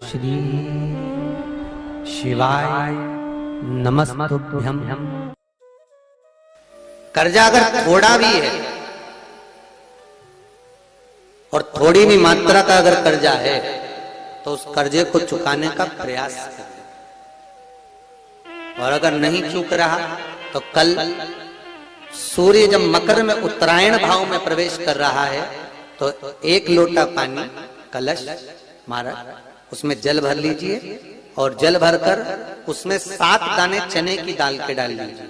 श्री शिवाय नमस्तुभ्यं। कर्जा अगर थोड़ा भी है और थोड़ी भी मात्रा का अगर कर्जा है तो उस कर्जे को चुकाने का प्रयास करें, और अगर नहीं चूक रहा तो कल सूर्य जब मकर में उत्तरायण भाव में प्रवेश कर रहा है तो एक लोटा पानी कलश मारा उसमें जल भर लीजिए और जल भरकर उसमें 7 दाने चने की दाल के डाल लीजिए।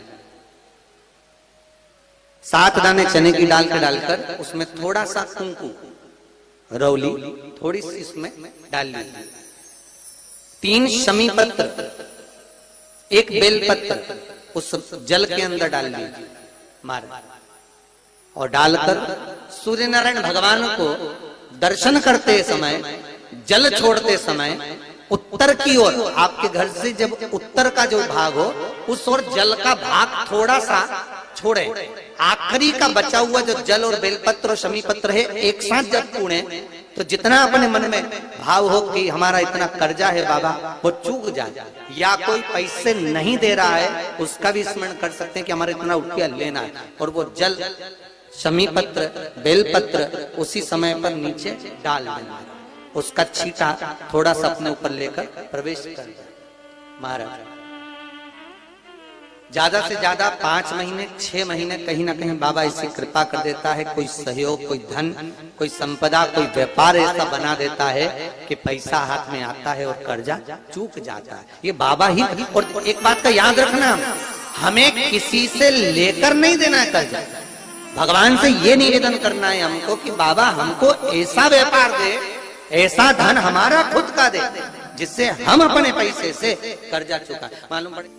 7 दाने चने की दाल के डालकर उसमें थोड़ा सा कुंकू रौली थोड़ी सी इसमें डाल लीजिए। 3 शमी पत्र 1 बेल पत्र उस जल के अंदर डाल लीजिए मार, और डालकर सूर्य नारायण भगवान को दर्शन करते समय जल छोड़ते समय उत्तर की ओर, आपके घर से जब उत्तर का जो भाग हो उस ओर जल का भाग थोड़ा सा छोड़े। आखिरी का बचा हुआ जो जल और बेलपत्र और शमी पत्र है एक साथ जब पूणे तो जितना अपने मन में भाव हो कि हमारा इतना कर्जा है बाबा वो चूक जाए, या कोई पैसे नहीं दे रहा है उसका भी स्मरण कर सकते हैं कि हमारा इतना रुपया लेना है, और वो जल शमी पत्र बेलपत्र उसी समय पर नीचे डाल देना, उसका छींटा थोड़ा सा अपने ऊपर लेकर प्रवेश कर महाराज। ज्यादा से ज्यादा 5 महीने 6 महीने कहीं ना कहीं बाबा इससे कृपा कर देता है, कोई सहयोग कोई धन कोई संपदा कोई व्यापार ऐसा बना देता है कि पैसा हाथ में आता है और कर्जा चूक जाता है। ये बाबा ही। और एक बात का याद रखना, हमें किसी से लेकर नहीं देना है कर्जा, भगवान से ये निवेदन करना है हमको कि बाबा हमको ऐसा व्यापार दे ऐसा धन हमारा खुद का दे जिससे हम अपने पैसे से कर्जा चुका। मालूम पड़े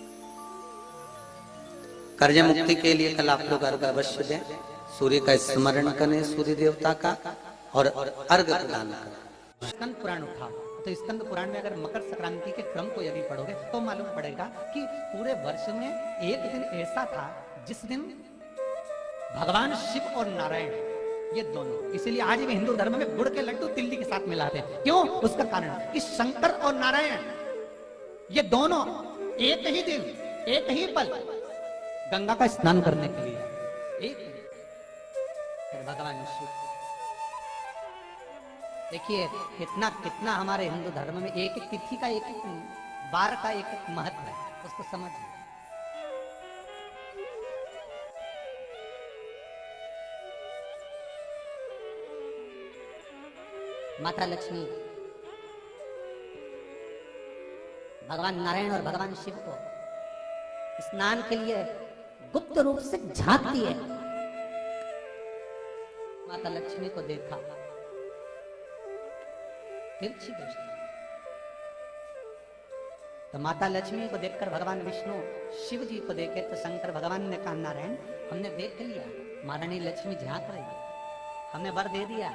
कर्ज मुक्ति के लिए कल आप लोग अर्घ अवश्य दें, सूर्य का स्मरण करें सूर्य देवता का, और अर्घ प्रदान करें। स्कंद पुराण उठाओ तो स्कंद पुराण में अगर मकर संक्रांति के क्रम को यदि पढ़ोगे तो मालूम पड़ेगा कि पूरे वर्ष में एक दिन ऐसा था जिस दिन भगवान शिव और नारायण ये दोनों, इसीलिए आज भी हिंदू धर्म में गुड़ के लड्डू तिल्ली के साथ मिलाते हैं। क्यों? उसका कारण कि शंकर और नारायण ये दोनों एक ही दिन एक ही पल गंगा का स्नान करने के लिए एक भगवान शिव। देखिए कितना कितना हमारे हिंदू धर्म में एक एक तिथि का एक एक बार का एक एक महत्व है, उसको समझिए। माता लक्ष्मी भगवान नारायण और भगवान शिव को स्नान के लिए गुप्त रूप से झांकती है। माता लक्ष्मी को देखा, तिरछी दृष्टि, तो माता लक्ष्मी को देखकर भगवान विष्णु शिव जी को देखे तो शंकर भगवान ने कहा नारायण हमने देख लिया महारानी लक्ष्मी झांक रही है, हमने वर दे दिया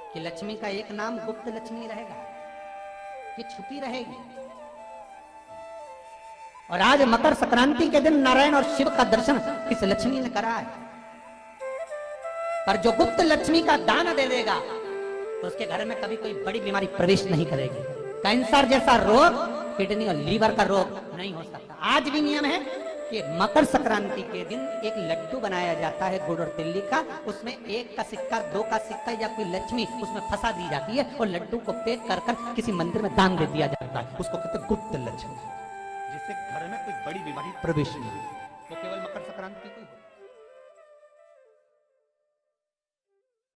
कि लक्ष्मी का एक नाम गुप्त लक्ष्मी रहेगा, ये छुपी रहेगी। और आज मकर संक्रांति के दिन नारायण और शिव का दर्शन इस लक्ष्मी ने करा है, पर जो गुप्त लक्ष्मी का दान दे देगा तो उसके घर में कभी कोई बड़ी बीमारी प्रवेश नहीं करेगी। कैंसर जैसा रोग, किडनी और लीवर का रोग नहीं हो सकता। आज भी नियम है कि मकर संक्रांति के दिन एक लड्डू बनाया जाता है गुड़ और तिल्ली का, उसमें 1 का सिक्का 2 का सिक्का या कोई लक्ष्मी उसमें फंसा दी जाती है और लड्डू को पैक कर कर किसी मंदिर में दान दे दिया जाता है, उसको कहते हैं गुप्त लक्ष्मी, जिससे घर में कोई बड़ी बीमारी प्रवेश नहीं हो। वो केवल मकर संक्रांति को